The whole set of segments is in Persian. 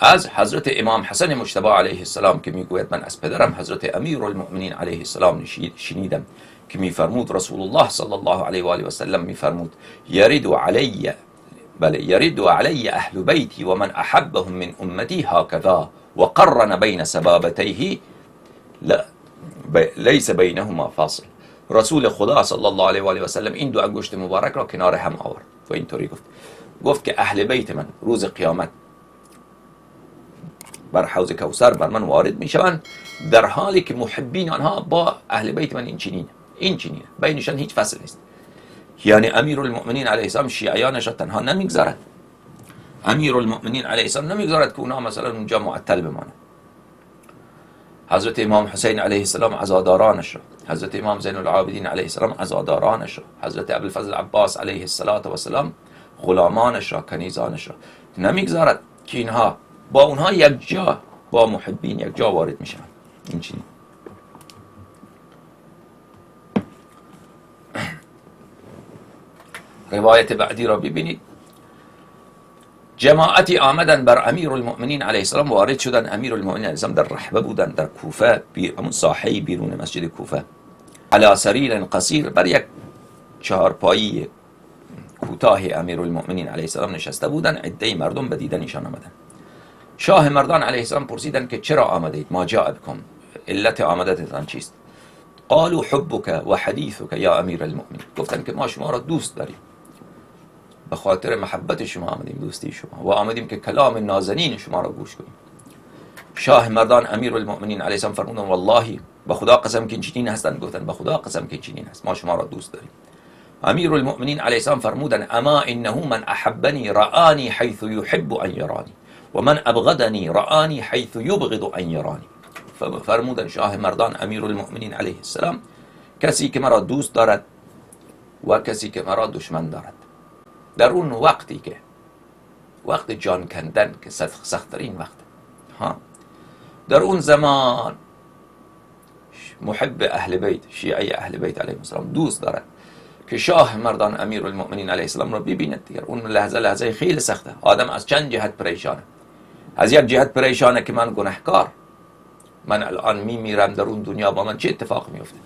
از حضرت امام حسن مجتبی علیه السلام که میگوید من از پدرم حضرت امیر المؤمنین علیه السلام شنیدم که میفرمود رسول الله صلی الله علیه و آله و سلم میفرمود یرد علی، بله، یرد علی اهل بیتی و من احبهم من امتی هکذا و قرن بین سبابتیه لیس بینهما فاصل. رسول خدا صلی الله علیه و آله و سلم این دو انگشت مبارک را کنار هم آورد و اینطوری گفت که اهل بیت من روز قیامت بر حوض کوثر بر من وارد میشوند در حالی که محبین آنها با اهل بیت من این چنینه، بینشان هیچ فصل نیست. یعنی امیر المؤمنین علیه السلام شیعیانش را تنها نمیگذارد، امیر المؤمنین علیه السلام نمیگذارد که اونا مثلا اونجا معطل بمانند. حضرت امام حسین علیه السلام عزادارانش را، حضرت امام زین العابدین علیه السلام عزادارانش را، حضرت ابوالفضل عباس علیه السلام غلامانش را، کنیزانش را نمیگذارد که اینها با اونها یک جا، با محبین یک جا وارد میشن. این چی؟ روایت بعدی را ببینید. جماعتی آمدن بر امیر المؤمنین علیه السلام، وارد شدن. امیر المؤمنین علیه السلام در رحبه بودن، در کوفه، همون ساحه بیرون مسجد کوفه، علی سریر قصیر، بر یک چهارپایی کوتاه امیر المؤمنین علیه السلام نشسته بودن. عده مردم به دیدن ایشان آمدن. شاه مردان علیه السلام پرسیدن که چرا آمدید؟ ما جاء بکم، علت آمدتتان چیست؟ قالوا حبک و حدیثک یا امیر المؤمنین. گفتن که ما شما را دوست داریم، به خاطر محبت شما آمدیم، دوستی شما، و آمدیم که کلام نازنین شما را گوش کنیم. شاه مردان امیر المؤمنین علیه السلام فرمودن والله، به خدا قسم که این چنین هستند. گفتن به خدا قسم که این چنین هست، ما شما را دوست داریم. امیر المؤمنین علیه السلام فرمودن اما انه من احبنی رآنی حیث یحب ان یرانی و من ابغضنی رآنی حیث یبغض ان یرانی. فرمودن شاه مردان امیر المؤمنین علیه السلام کسی که مرا دوست دارد و کسی که مرا دشمن دارد. در اون وقتی که وقت جان کندن که سخت‌ترین وقت ها، در اون زمان محب اهل بیت، شیعه اهل بیت علیهم السلام دوست دارد که شاه مردان امیر المؤمنین علیه السلام را ببیند. دیگر اون لحظه خیلی سخته. آدم از چند جهت پریشانه. از یک جهت پریشانه که من گناهکار، من الان میمیرم در اون دنیا با من چه اتفاق میفته؟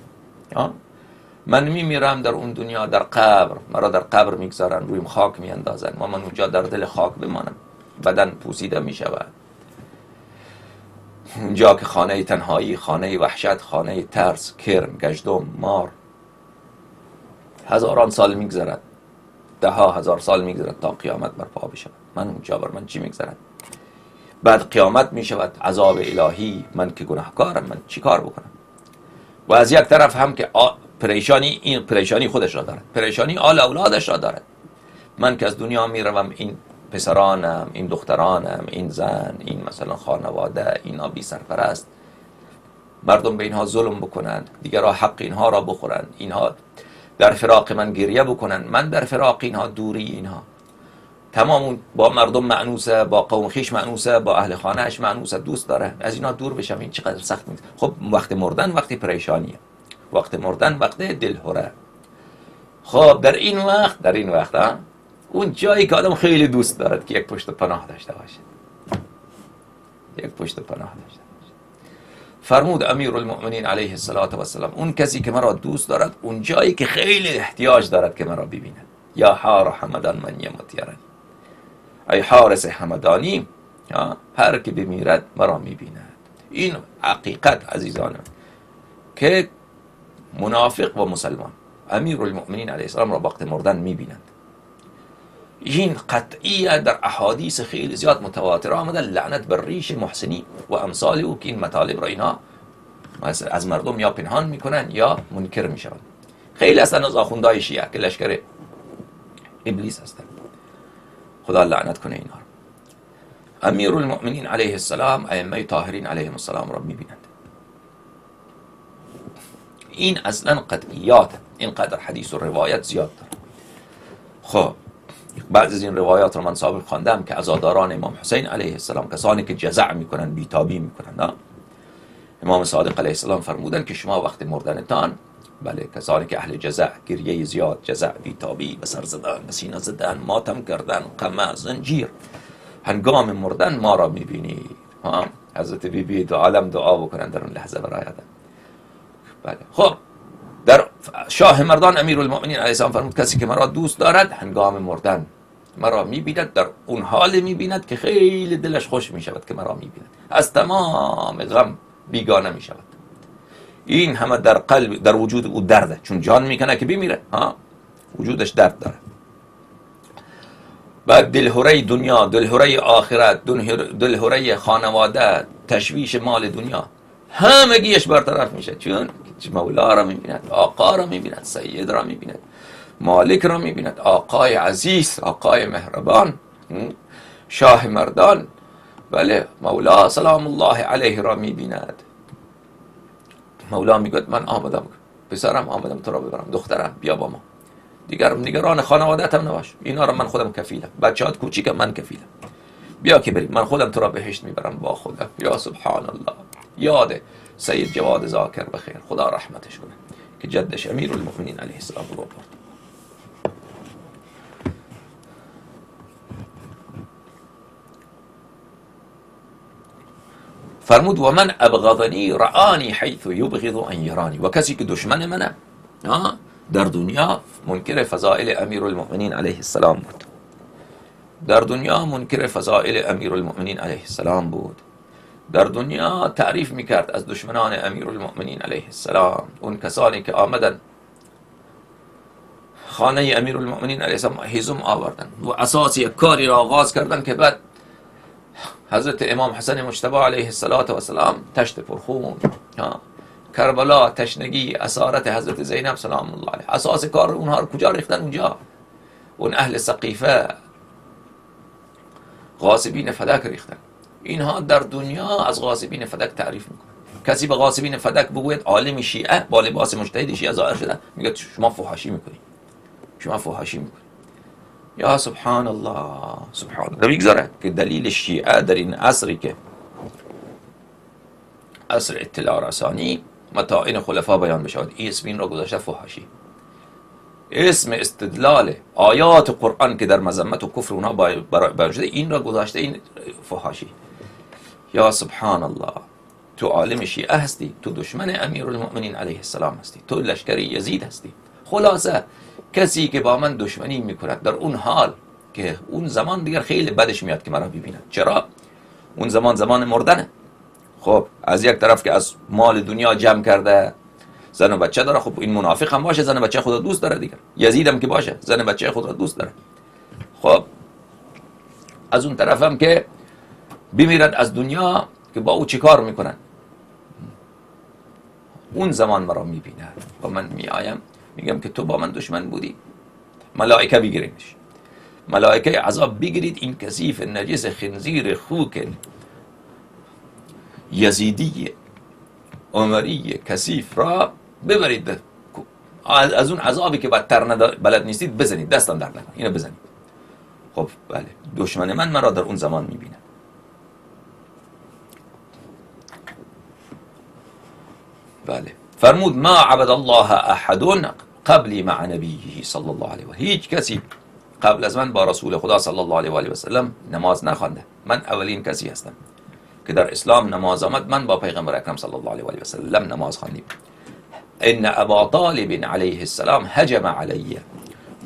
من میمیرم در اون دنیا، در قبر مرا در قبر میگذارن، رویم خاک میاندازن و من اونجا در دل خاک بمانم، بدن پوسیده میشود. اونجا که خانه تنهایی، خانه وحشت، خانه ترس، کرم، گژدم، مار، هزاران سال میگذرد، ده ها هزار سال میگذرد تا قیامت برپا بشود. من اونجا بر من چی میگذرد؟ بعد قیامت میشود، عذاب الهی، من که گناهکارم، من چی کار بکنم؟ و از یک طرف هم که پریشانی، این پریشانی خودش را دارد، پریشانی آل اولادش را دارد. من که از دنیا میروم، این پسرانم، این دخترانم، این زن، این مثلا خانواده، اینا بی سرپرست، مردم به اینها ظلم بکنند، دیگرها حق اینها را بخورند، اینها در فراق من گریه بکنند، من در فراق اینها، دوری اینها، تمام با مردم معنوسه، با قوم خیش معنوسه، با اهل خانهش معنوسه، دوست داره از اینا دور بشم. این چقدر سخت میشه. خب وقت مردن وقتی پریشانیه، وقت مردن وقت دلهوره. خب در این وقت اون جایی که آدم خیلی دوست دارد که یک پشت پناه داشته باشه، یک پشت پناه داشته باشه. فرمود امیر المؤمنین علیه السلام اون کسی که مرا دوست دارد، اون جایی که خیلی احتیاج دارد که مرا ببیند، یا حار حمدان من یمت یرن، ای حارس همدانی، هر که بمیرد مرا میبیند. این حقیقت عزیزانم که منافق و مسلمان امیر المؤمنین علیه السلام را وقت مردن میبینند. این قطعیه، در احادیث خیلی زیاد متواتر آمده، لعنت بر ریش محسنی و امثال او که این مطالب را اینا از مردم یا پنهان میکنن یا منکر میشوند. خیلی هستن از آخوندهای شیعه که لشکر ابلیس هستن، خدا لعنت کنه اینا. امیر المؤمنین علیه السلام ائمه طاهرین علیهم السلام را میبینند. این اصلا قطعیات، اینقدر حدیث و روایت زیاد داره. خب بعضی از این روایات رو من سابق خواندم که عزاداران امام حسین علیه السلام، کسانی که جزع میکنن، بیتابی میکنن، امام صادق علیه السلام فرمودن که شما وقت مردنتان، بله، کسانی که اهل جزع، گریه زیاد، جزع، بیتابی، به سر زدن، به سینه زدن، ماتم کردن، قمع، زنجیر، هنگام مردن ما را میبینید. حضرت بی بی دو عالم دعا بکنن در اون لحظه برای آدم. بله. خب در شاه مردان امیرالمؤمنین علیه السلام فرمود کسی که مرا دوست دارد هنگام مردن مرا میبیند، در اون حال میبیند که خیلی دلش خوش میشود که مرا میبیند، از تمام غم بیگانه میشود. این همه در قلب در وجود او درده، چون جان میکنه که بمیره، وجودش درد داره. بعد دلهوره دنیا، دلهوره آخرت، دلهوره خانواده، تشویش مال دنیا، همگیش برطرف میشه، چون مولا را میبیند، آقا را میبیند، سید را میبیند، مالک را میبیند، آقای عزیز، آقای مهربان، شاه مردان، بله، مولا سلام الله علیه را میبیند. مولا میگوید من آمدم، پسرم آمدم تو را ببرم، دخترم بیا با ما، دیگر نگران خانواده‌ام نباش، اینا را من خودم کفیلم، بچه‌ات کوچیک من کفیلم، بیا که بریم، من خودم تو را بهشت میبرم با خودم. یا سبحان الله. یاد سید جواد ذاکر بخیر، خدا رحمتش کنه، که جدش امیرالمؤمنین علیه السلام رو برد. فرمود و من ابغضنی رآنی حیث یبغض ان یرانی، و کسی که دشمن منه در دنیا منکر فضائل امیرالمؤمنین علیه السلام بود، در دنیا منکر فضائل امیرالمؤمنین علیه السلام بود، در دنیا تعریف میکرد از دشمنان امیرالمؤمنین علیه السلام، اون کسانی که آمدن خانه امیرالمؤمنین علیه السلام هیزم آوردن و اساس یک کاری را آغاز کردن که بعد حضرت امام حسن مجتبی علیه السلام تشت پرخون، کربلا، تشنگی، اسارت حضرت زینب سلام الله علیها، اساس کار اونها رو کجا ریختن؟ اونجا اون اهل سقیفه غاصبین فدک ریختن. اینها در دنیا از غاصبین فدک تعریف میکنن. کسی به غاصبین فدک بگوید عالم شیعه با لباس مجتهد شیعه ظاهر شده، میگه شما فحاشی میکنید، شما فحاشی میکنید. یا سبحان الله، سبحان الله. میگذاره که دلیل شیعه در این عصری که عصر اطلاع رسانی متاعین خلفا بیان بشود، این اسم این را گذاشته فحاشی، اسم استدلال آیات قرآن که در مذمت و کفر اونها بیان شده این را گذاشته این فحاشی. یا سبحان الله. تو عالم شیعه هستی، تو دشمن امیرالمؤمنین علیه السلام هستی، تو لشکر یزید هستی. خلاصه کسی که با من دشمنی میکند در اون حال که اون زمان دیگر خیلی بدش میاد که مرا ببیند. چرا؟ اون زمان مردنه. خب از یک طرف که از مال دنیا جمع کرده، زن و بچه داره، خب این منافق هم باشه، زن و بچه خود دوست داره دیگر، یزید هم که باشه زن و بچه خود را دوست داره. خب از اون طرف هم که بمیرد از دنیا که با او چی کار میکنن؟ اون زمان مرا میبیند و من میآیم میگم که تو با من دشمن بودی، ملائکه بگیرینش، ملائکه عذاب بگیرید این کثیف نجس خنزیر خوک یزیدی عمری کثیف را ببرید، از اون عذابی که بدتر بلد نیستید بزنید، دستم در نکن، اینو بزنید. خب بله، دشمن من مرا در اون زمان میبینه. بله. فرمود ما عبد الله احد قبلی مع نبیه صلی الله علیه و هیچ کسی قبل از من با رسول خدا صلی الله علیه و آله و سلم نماز نخوانده. من اولین کسی هستم که در اسلام نماز آمد. من با پیغمبر اکرم صلی الله علیه و آله و سلم نماز خواندیم. ان ابا طالب علیه السلام هجم علی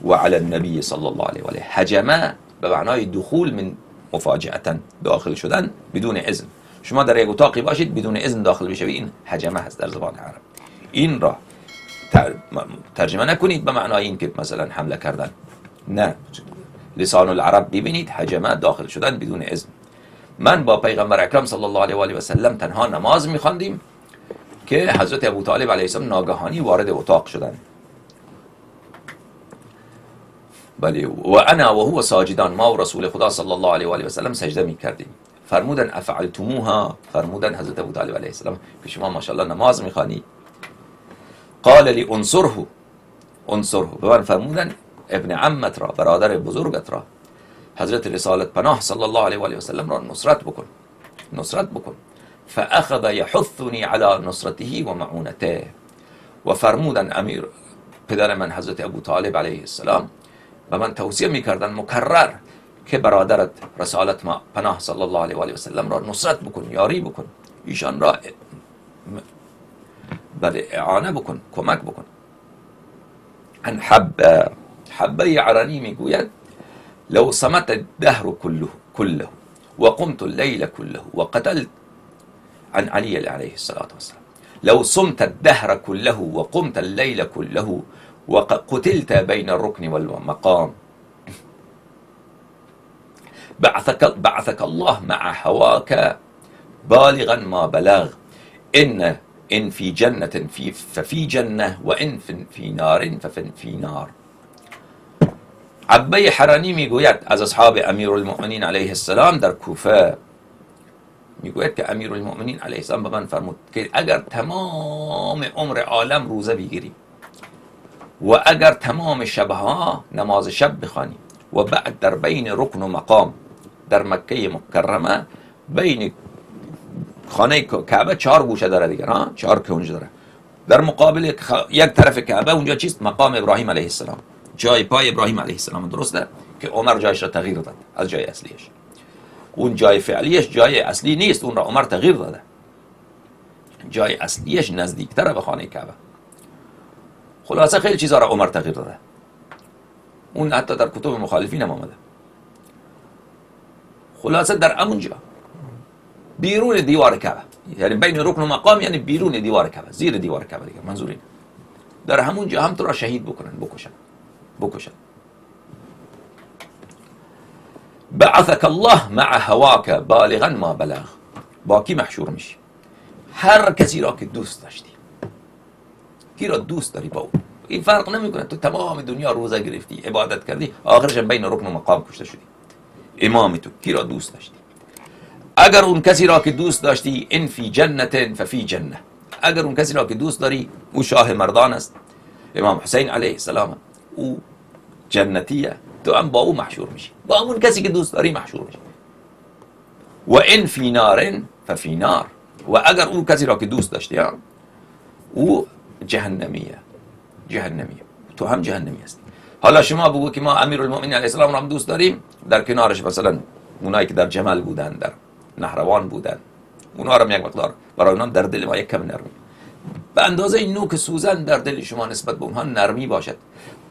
و علی النبی صلی الله علیه و آله. هجمه به معنای دخول من مفاجأتا، داخل شدن بدون اذن. شما در یک اتاقی باشید بدون اذن داخل بشوید، این هجمه هست در زبان عرب. این را ترجمه نکنید به معنای این که مثلا حمله کردن، نه، لسان العرب ببینید هجمه داخل شدن بدون اذن. من با پیغمبر اکرم صلی الله علیه و آله و سلم تنها نماز می‌خواندیم که حضرت ابو طالب علیه السلام ناگهانی وارد اتاق شدند. بله، و انا و هو ساجدان، ما و رسول خدا صلی الله علیه و آله و سلم سجده می‌کردیم. فرمودن افعلتموها، فرمودن حضرت ابو طالب علیه السلام که شما ماشاءالله نماز می‌خوانی. قال لی انصره، انصره، به من فرمودن ابن عمت را، برادر بزرگت را، حضرت رسالت پناه صلی الله علیه و آله و سلم را نصرت بکن، نصرت بکن. فاخذ يحثني على نصرته و معونته. و فرمودن امیر پدر من حضرت ابو طالب علیه السلام به من توصیه میکردن مکرر که برادرت رسالت ما پناه صلی الله علیه و آله و سلم را نصرت بکن، یاری بکن، ایشان را اعانه بکن، کمک بکن. ان حبه عرنی میگوید لو صمت الدهر كله وقمت الليل كله وقتلت عن علي عليه الصلاة والسلام لو صمت الدهر كله وقمت الليل كله وقتلت بين الركن والمقام بعثك الله مع هواك بالغا ما بلغ إن في جنة ففي جنة وإن في نار ففي نار. عبه حرانی میگوید از اصحاب امیرالمؤمنین علیه السلام در کوفه، میگوید که امیرالمؤمنین علیه السلام به من فرمود که اگر تمام عمر عالم روزه بگیری و اگر تمام شبها نماز شب بخوانی و بعد در بین رکن و مقام در مکه مکرمه بین خانه کعبه 4 گوشه داره دیگه، 4 کنج داره، در مقابل یک طرف کعبه اونجا چیست؟ مقام ابراهیم علیه السلام، جای پای ابراهیم علیه السلام. درسته که عمر جایش را تغییر داد از جای اصلیش، اون جای فعلیش جای اصلی نیست، اون را عمر تغییر داده، جای اصلیش نزدیکتره به خانه کعبه. خلاصه خیلی چیزا را عمر تغییر داده، اون حتی در کتب مخالفین هم آمده. خلاصه در امونجا بیرون دیوار کعبه، یعنی بین رکن و مقام، یعنی بیرون دیوار کعبه، زیر دیوار کعبه دیگه منظور اینه، در همونجا هم تو را شهید بکنن، بکشن. بعثك الله مع هواك بالغا ما بلغ. با کی محشور میشی؟ هر کسی را که دوست داشتی، کی را دوست داری با اون، این فرق نمیکنه تو تمام دنیا روزه گرفتی، عبادت کردی، آخرش بین رکن و مقام کشته شدی. امام تو کی را دوست داشتی؟ اگر اون کسی را که دوست داشتی ان فی جنت ففی جنه، اگر اون کسی را که دوست داری او شاه مردان است، امام حسین علیه السلام، او جنتیه، تو هم با او محشور میشی، با اون کسی که دوست داری محشور میشی. و ان فی نار ففی نار، و اگر اون کسی را که دوست داشتی او جهنمیه، تو هم جهنمی هستی. حالا شما بگو که ما امیرالمؤمنین علیه السلام را هم دوست داریم، در کنارش مثلا اونایی که در جمل بودن، در نهروان بودن، اونا را یک مقدار برای اونها در دل ما یک کم نرمی، به اندازه نوک سوزن در دل شما نسبت به اونها نرمی باشد.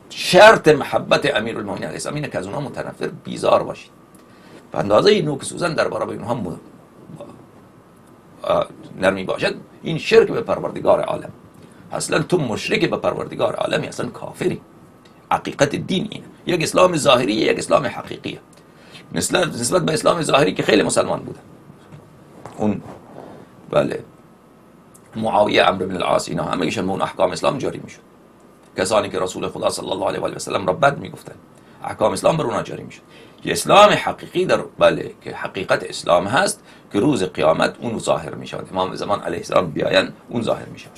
شرط محبت امیرالمؤمنین علیه السلام اینه که از اونها متنفر بیزار باشید، به اندازه نوک سوزن در برابر اونها نرمی باشد. این شرک به پروردگار عالم، اصلا تو مشرک به پروردگار عالمی، اصلا کافری. حقیقت دین اینه، یک اسلام ظاهری، یک اسلام حقیقیه. نسبت به اسلام ظاهری که خیلی مسلمان بودن، اون بله معاویه، عمرو بن العاص، اینا همه ایشون اون احکام اسلام جاری میشد. کسانی که رسول خدا صلی الله علیه و آله و سلم را بد میگفتن، احکام اسلام بر اونها جاری میشد. که اسلام حقیقی در بله که حقیقت اسلام هست که روز قیامت اون ظاهر میشود، امام زمان علیه السلام بیاین اون ظاهر میشود.